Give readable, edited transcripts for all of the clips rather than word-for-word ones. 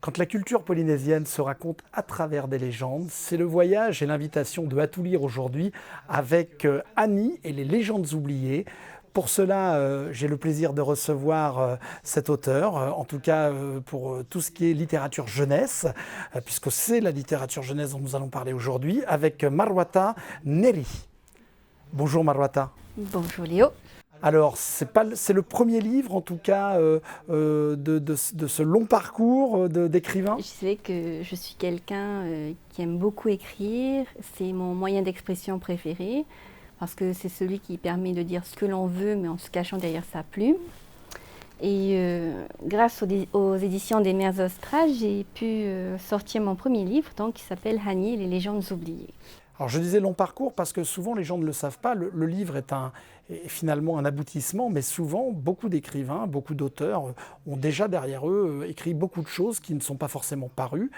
Quand la culture polynésienne se raconte à travers des légendes, c'est le voyage et l'invitation de À tout lire aujourd'hui avec Annie et les légendes oubliées. Pour cela, j'ai le plaisir de recevoir cet auteur, en tout cas pour tout ce qui est littérature jeunesse, puisque c'est la littérature jeunesse dont nous allons parler aujourd'hui, avec Marwata Neri. Bonjour Marwata. Bonjour Léo. Alors, c'est le premier livre, en tout cas, de ce long parcours d'écrivain. Je sais que je suis quelqu'un qui aime beaucoup écrire. C'est mon moyen d'expression préféré parce que c'est celui qui permet de dire ce que l'on veut, mais en se cachant derrière sa plume. Et grâce aux éditions des Mers Australes, j'ai pu sortir mon premier livre, donc, qui s'appelle Hani et les légendes oubliées. Alors je disais long parcours parce que souvent les gens ne le savent pas, le livre est finalement un aboutissement, mais souvent beaucoup d'écrivains, beaucoup d'auteurs ont déjà derrière eux écrit beaucoup de choses qui ne sont pas forcément parues.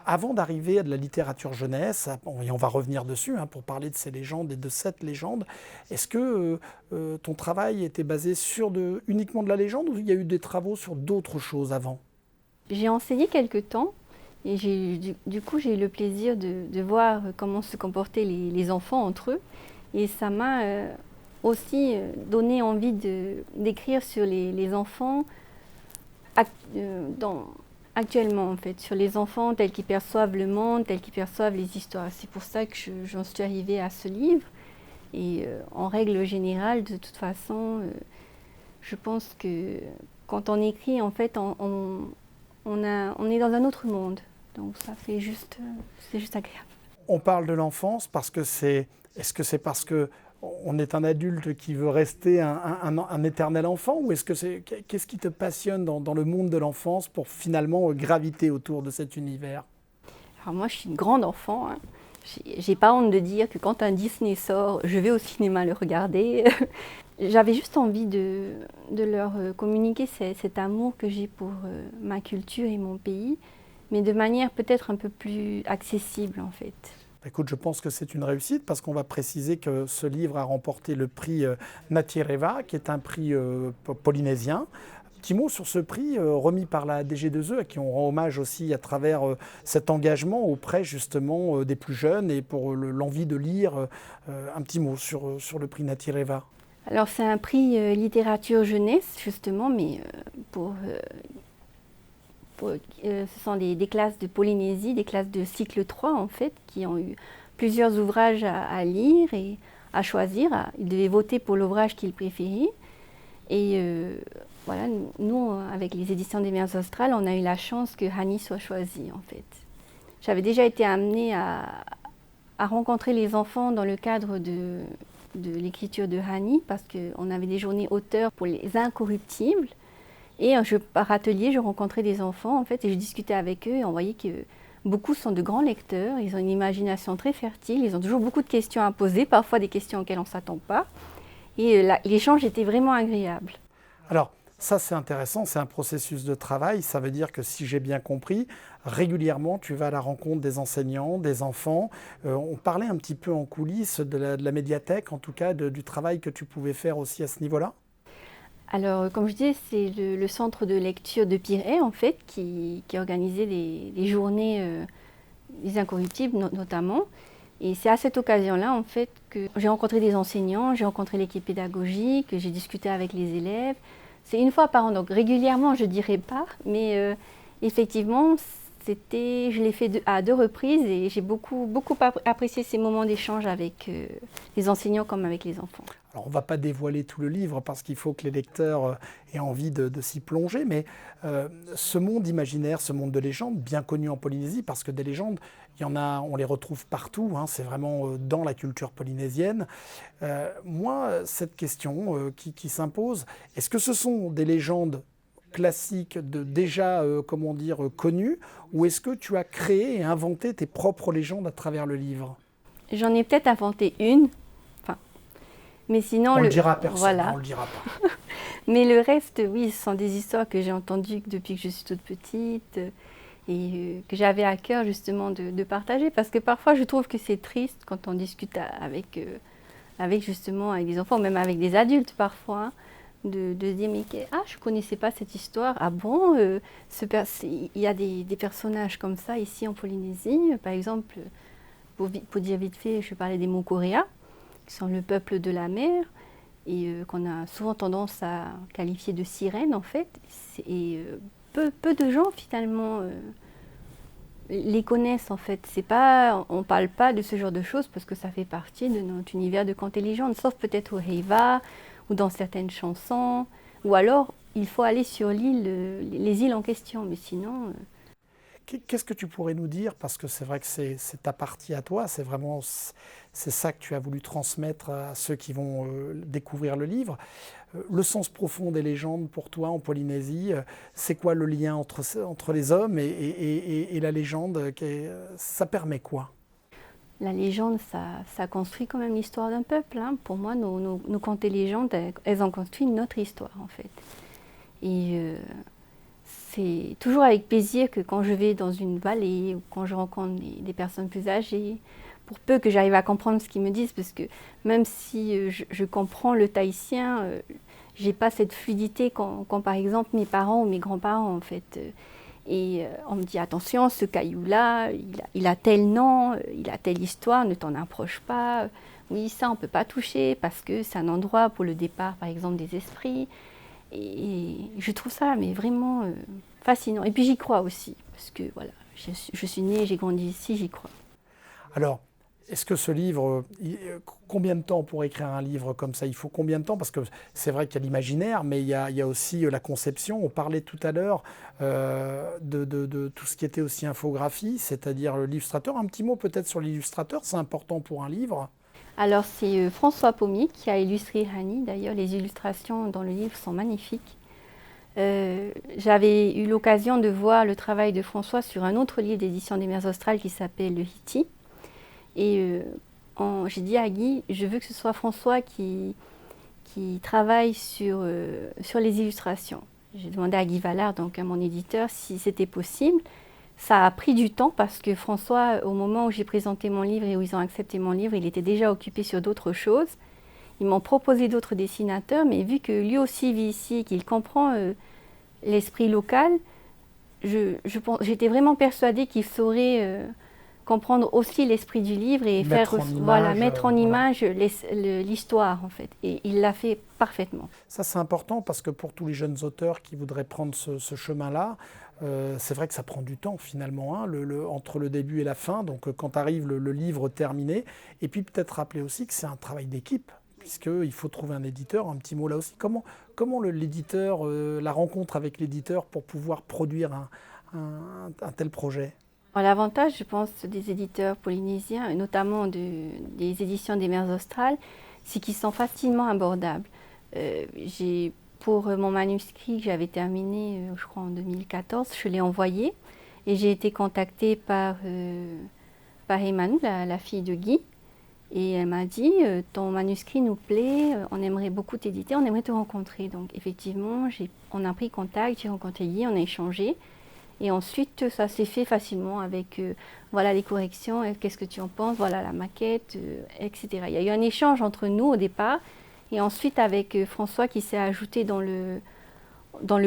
Avant d'arriver à de la littérature jeunesse, et on va revenir dessus pour parler de ces légendes et de cette légende, est-ce que ton travail était basé sur uniquement de la légende ou il y a eu des travaux sur d'autres choses avant ? J'ai enseigné quelque temps. Et du coup, j'ai eu le plaisir de voir comment se comportaient les enfants entre eux. Et ça m'a aussi donné envie d'écrire sur les enfants actuellement, en fait, sur les enfants tels qu'ils perçoivent le monde, tels qu'ils perçoivent les histoires. C'est pour ça que j'en suis arrivée à ce livre. Et en règle générale, de toute façon, je pense que quand on écrit, en fait, on est dans un autre monde. Donc ça fait c'est juste agréable. On parle de l'enfance parce que est-ce que c'est parce qu'on est un adulte qui veut rester un éternel enfant ou qu'est-ce qui te passionne dans le monde de l'enfance pour finalement graviter autour de cet univers ? Alors moi je suis une grande enfant. J'ai pas honte de dire que quand un Disney sort, je vais au cinéma le regarder. J'avais juste envie de leur communiquer cet amour que j'ai pour ma culture et mon pays, mais de manière peut-être un peu plus accessible en fait. Écoute, je pense que c'est une réussite parce qu'on va préciser que ce livre a remporté le prix Natireva, qui est un prix polynésien. Petit mot sur ce prix remis par la DG2E, à qui on rend hommage aussi à travers cet engagement auprès justement des plus jeunes et pour l'envie de lire. Un petit mot sur le prix Natireva. Alors c'est un prix littérature jeunesse justement, mais ce sont des classes de Polynésie, des classes de cycle 3 en fait, qui ont eu plusieurs ouvrages à lire et à choisir. Ils devaient voter pour l'ouvrage qu'ils préféraient. Et voilà, nous, avec les éditions des Mers Australes, on a eu la chance que Hani soit choisi en fait. J'avais déjà été amenée à rencontrer les enfants dans le cadre de l'écriture de Hani, parce qu'on avait des journées auteurs pour les incorruptibles. Et par atelier, je rencontrais des enfants en fait, et je discutais avec eux et on voyait que beaucoup sont de grands lecteurs, ils ont une imagination très fertile, ils ont toujours beaucoup de questions à poser, parfois des questions auxquelles on ne s'attend pas. Et l'échange était vraiment agréable. Alors, ça c'est intéressant, c'est un processus de travail, ça veut dire que si j'ai bien compris, régulièrement tu vas à la rencontre des enseignants, des enfants. On parlait un petit peu en coulisses de la médiathèque, en tout cas du travail que tu pouvais faire aussi à ce niveau-là. Alors, comme je disais, c'est le centre de lecture de Pirée, en fait, qui organisait des journées des incorruptibles, notamment. Et c'est à cette occasion-là, en fait, que j'ai rencontré des enseignants, j'ai rencontré l'équipe pédagogique, j'ai discuté avec les élèves. C'est une fois par an, donc régulièrement, je ne dirais pas, mais effectivement, je l'ai fait à 2 reprises et j'ai beaucoup apprécié ces moments d'échange avec les enseignants comme avec les enfants. Alors on ne va pas dévoiler tout le livre parce qu'il faut que les lecteurs aient envie de s'y plonger, mais ce monde imaginaire, ce monde de légendes, bien connu en Polynésie, parce que des légendes, il y en a, on les retrouve partout, c'est vraiment dans la culture polynésienne. Moi, cette question qui s'impose, est-ce que ce sont des légendes classiques déjà connues, ou est-ce que tu as créé et inventé tes propres légendes à travers le livre ? J'en ai peut-être inventé une. Mais sinon, on le dira à personne, voilà. On le dira pas. Mais le reste, oui, ce sont des histoires que j'ai entendues depuis que je suis toute petite et que j'avais à cœur justement de partager. Parce que parfois, je trouve que c'est triste quand on discute avec justement avec des enfants, ou même avec des adultes parfois, de dire, mais je ne connaissais pas cette histoire. Ah bon, il y a des personnages comme ça ici en Polynésie. Par exemple, pour dire vite fait, je parlais des Mokorea, qui sont le peuple de la mer, et qu'on a souvent tendance à qualifier de sirènes en fait. Et peu de gens finalement les connaissent en fait. On ne parle pas de ce genre de choses parce que ça fait partie de notre univers de contes et légendes, sauf peut-être au Heiva ou dans certaines chansons. Ou alors, il faut aller sur l'île, les îles en question, mais sinon... Qu'est-ce que tu pourrais nous dire? Parce que c'est vrai que c'est ta partie à toi, c'est ça que tu as voulu transmettre à ceux qui vont découvrir le livre. Le sens profond des légendes pour toi en Polynésie, c'est quoi le lien entre les hommes et la légende? Ça permet quoi? La légende, ça construit quand même l'histoire d'un peuple. Hein. Pour moi, nos contes et légendes, elles ont construit notre histoire en fait. Et c'est toujours avec plaisir que quand je vais dans une vallée ou quand je rencontre des personnes plus âgées, pour peu que j'arrive à comprendre ce qu'ils me disent, parce que même si je comprends le tahitien, j'ai pas cette fluidité quand par exemple mes parents ou mes grands-parents en fait. Et on me dit attention, ce caillou-là, il a tel nom, il a telle histoire, ne t'en approche pas. Oui, ça on peut pas toucher parce que c'est un endroit pour le départ par exemple des esprits. Et je trouve ça mais vraiment fascinant. Et puis j'y crois aussi, parce que voilà, je suis née, j'ai grandi ici, j'y crois. Alors, est-ce que ce livre, combien de temps pour écrire un livre comme ça? Il faut combien de temps? Parce que c'est vrai qu'il y a l'imaginaire, mais il y a aussi la conception. On parlait tout à l'heure de tout ce qui était aussi infographie, c'est-à-dire l'illustrateur. Un petit mot peut-être sur l'illustrateur, c'est important pour un livre. Alors c'est François Pommier qui a illustré Hani. D'ailleurs, les illustrations dans le livre sont magnifiques. J'avais eu l'occasion de voir le travail de François sur un autre livre d'édition des Mers Australes qui s'appelle Le Hiti. Et j'ai dit à Guy, je veux que ce soit François qui travaille sur les illustrations. J'ai demandé à Guy Vallard, donc à mon éditeur, si c'était possible. Ça a pris du temps parce que François, au moment où j'ai présenté mon livre et où ils ont accepté mon livre, il était déjà occupé sur d'autres choses. Ils m'ont proposé d'autres dessinateurs, mais vu que lui aussi vit ici, qu'il comprend l'esprit local, j'étais vraiment persuadée qu'il saurait comprendre aussi l'esprit du livre et mettre en image l'histoire en fait. Et il l'a fait parfaitement. Ça c'est important parce que pour tous les jeunes auteurs qui voudraient prendre ce chemin-là, c'est vrai que ça prend du temps finalement, hein, entre le début et la fin, donc quand arrive le livre terminé, et puis peut-être rappeler aussi que c'est un travail d'équipe, puisqu'il faut trouver un éditeur. Un petit mot là aussi, comment l'éditeur, la rencontre avec l'éditeur pour pouvoir produire un tel projet? L'avantage, je pense, des éditeurs polynésiens, et notamment des éditions des Mers Australes, c'est qu'ils sont facilement abordables. Pour mon manuscrit que j'avais terminé, je crois en 2014, je l'ai envoyé et j'ai été contactée par Emmanuel, la fille de Guy, et elle m'a dit ton manuscrit nous plaît, on aimerait beaucoup t'éditer, on aimerait te rencontrer. Donc effectivement, on a pris contact, j'ai rencontré Guy, on a échangé. Et ensuite, ça s'est fait facilement avec voilà les corrections, qu'est-ce que tu en penses, voilà la maquette, etc. Il y a eu un échange entre nous au départ, et ensuite avec François qui s'est ajouté dans le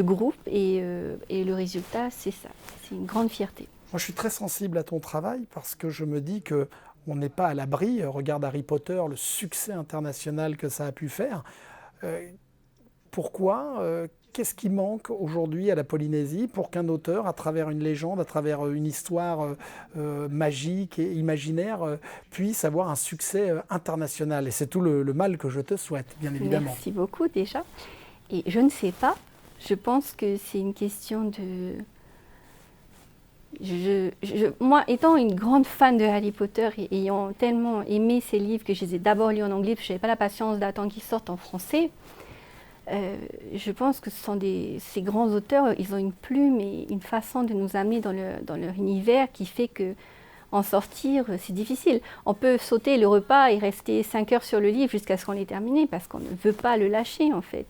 groupe, et le résultat, c'est ça. C'est une grande fierté. Moi, je suis très sensible à ton travail parce que je me dis qu'on n'est pas à l'abri. Regarde Harry Potter, le succès international que ça a pu faire. Pourquoi qu'est-ce qui manque aujourd'hui à la Polynésie pour qu'un auteur, à travers une légende, à travers une histoire magique et imaginaire, puisse avoir un succès international? Et c'est tout le mal que je te souhaite, bien évidemment. Merci beaucoup déjà. Et je ne sais pas, je pense que c'est une question de... moi, étant une grande fan de Harry Potter et ayant tellement aimé ces livres que je les ai d'abord lus en anglais, parce que je n'avais pas la patience d'attendre qu'ils sortent en français, je pense que ces grands auteurs, ils ont une plume et une façon de nous amener dans leur univers qui fait que en sortir, c'est difficile. On peut sauter le repas et rester 5 heures sur le livre jusqu'à ce qu'on l'ait terminé parce qu'on ne veut pas le lâcher en fait.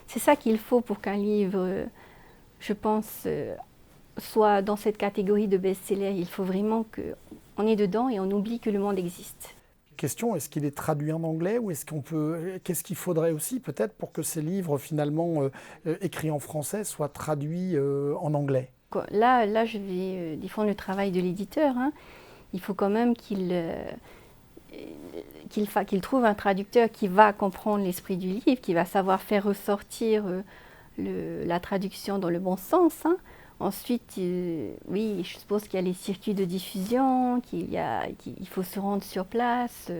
C'est ça qu'il faut pour qu'un livre, je pense, soit dans cette catégorie de best-seller. Il faut vraiment qu'on est dedans et on oublie que le monde existe. Question, est-ce qu'il est traduit en anglais ou qu'est-ce qu'il faudrait aussi peut-être pour que ces livres finalement écrits en français soient traduits en anglais? Là, je vais défendre le travail de l'éditeur, hein. Il faut quand même qu'il trouve un traducteur qui va comprendre l'esprit du livre, qui va savoir faire ressortir la traduction dans le bon sens, hein. Ensuite, oui, je suppose qu'il y a les circuits de diffusion, qu'il faut se rendre sur place.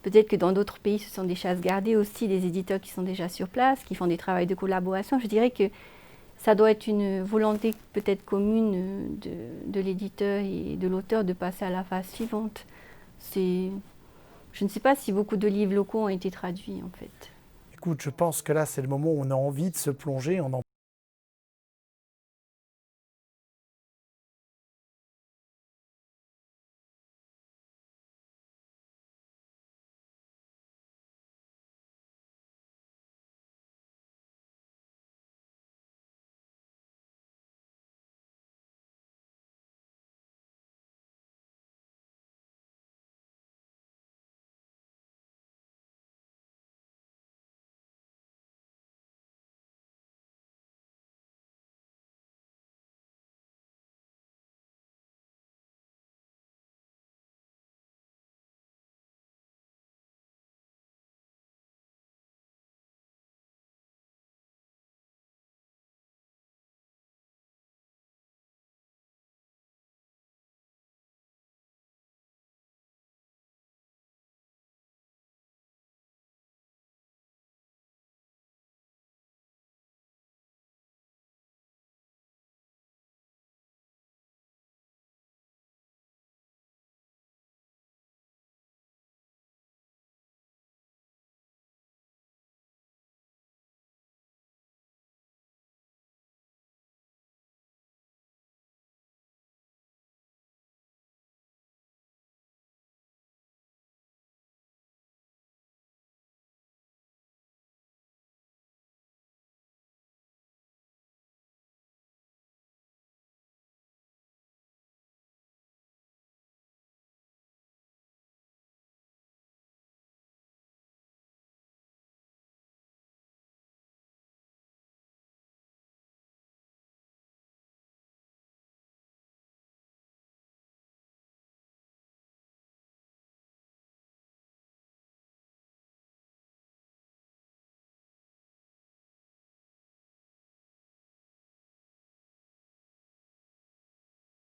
Peut-être que dans d'autres pays, ce sont des chasses gardées aussi, des éditeurs qui sont déjà sur place, qui font des travaux de collaboration. Je dirais que ça doit être une volonté peut-être commune de l'éditeur et de l'auteur de passer à la phase suivante. Je ne sais pas si beaucoup de livres locaux ont été traduits en fait. Écoute, je pense que là, c'est le moment où on a envie de se plonger,